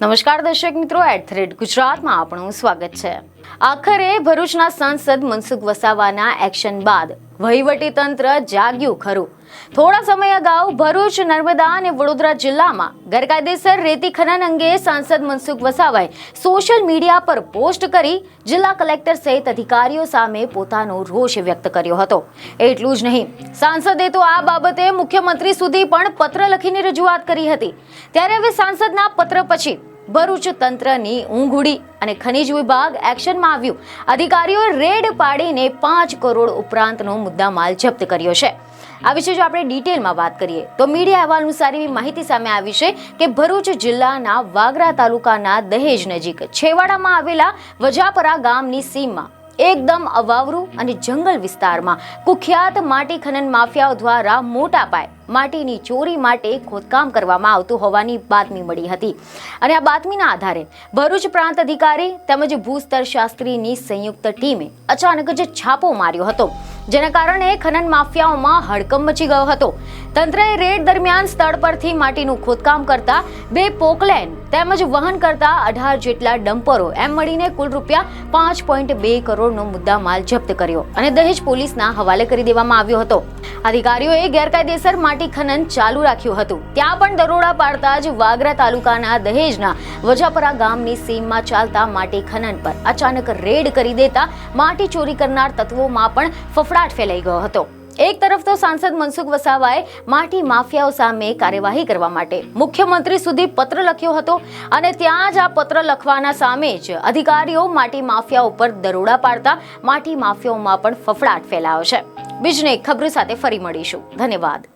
નમસ્કાર દર્શક મિત્રો, @ગુજરાતમાં આપણું સ્વાગત છે। આખરે ભરૂચના સાંસદ મનસુખ વસાવાના એક્શન બાદ વહીવટી તંત્ર જાગ્યું ખરું। થોડા સમય અગાઉ ભરૂચ, નર્મદા અને વડોદરા જિલ્લામાં ગેરકાયદેસર રેતી ખનન અંગે સાંસદ મનસુખ વસાવાએ સોશિયલ મીડિયા પર પોસ્ટ કરી જિલ્લા કલેક્ટર સહિત અધિકારીઓ સામે પોતાનો રોષ વ્યક્ત કર્યો હતો। એટલું જ નહીં, સાંસદે તો આ બાબતે મુખ્યમંત્રી સુધી પણ પત્ર લખીને રજૂઆત કરી હતી। ત્યારે હવે સાંસદના પત્ર પછી ભરૂચ તંત્રની ઊંઘ ઉડી અને ખનીજ વિભાગ એક્શનમાં આવ્યું। અધિકારીઓએ રેડ પાડીને 5 કરોડ ઉપરાંતનો મુદ્દામાલ જપ્ત કર્યો છે। આ વિશે જો આપણે ડિટેલમાં વાત કરીએ તો મીડિયા અહેવાલ અનુસાર એવી માહિતી સામે આવી છે કે ભરૂચ જિલ્લાના વાગરા તાલુકાના દહેજ નજીક છેવાડામાં આવેલા વજાપરા ગામની સીમમાં એકદમ અવાવરું અને જંગલ વિસ્તારમાં કુખ્યાત માટી ખનન માફિયાઓ દ્વારા મોટા પાયે માટીની ચોરી માટે ખોદકામ કરવામાં આવતું હોવાની બાતમી મળી હતી અને આ બાતમીના આધારે ભરૂચ પ્રાંત અધિકારી તેમજ ભૂસ્તર શાસ્ત્રીની સંયુક્ત ટીમે અચાનક જ છાપો માર્યો હતો, જેના કારણે ખનન માફિયાઓમાં હડકંપ મચી ગયો હતો। તંત્રએ રેડ દરમિયાન સ્થળ પરથી માટીનું ખોદકામ કરતા 2 પોકલેન તેમજ વહન કરતા 18 જેટલા ડમ્પરો એમ મળીને કુલ ₹5.2 કરોડનો મુદ્દામાલ જપ્ત કર્યો અને દહેજ પોલીસના હવાલે કરી દેવામાં આવ્યો હતો। અધિકારીઓએ ગેરકાયદેસર માટી ખનન ચાલુ રાખ્યું હતું। ત્યાં પણ દરોડા પાડતા જ વાગરા તાલુકાના દહેજના વજાપરા ગામની સીમમાં ચાલતા માટી ખનન પર અચાનક રેડ કરી દેતા માટી ચોરી કરનાર તત્વોમાં પણ ફફડાટ ફેલાઈ ગયો હતો। એક તરફ તો સાંસદ મનસુખ વસાવાએ માટી માફિયાઓ સામે કાર્યવાહી કરવા માટે મુખ્યમંત્રી સુધી પત્ર લખ્યો હતો અને ત્યાં જ આ પત્ર લખવાના સામે જ અધિકારીઓ માટી માફિયાઓ પર દરોડા પાડતા માટી માફિયાઓમાં પણ ફફડાટ ફેલાયો છે। બીજને ખબર સાથે ફરી મળીશું। ધન્યવાદ।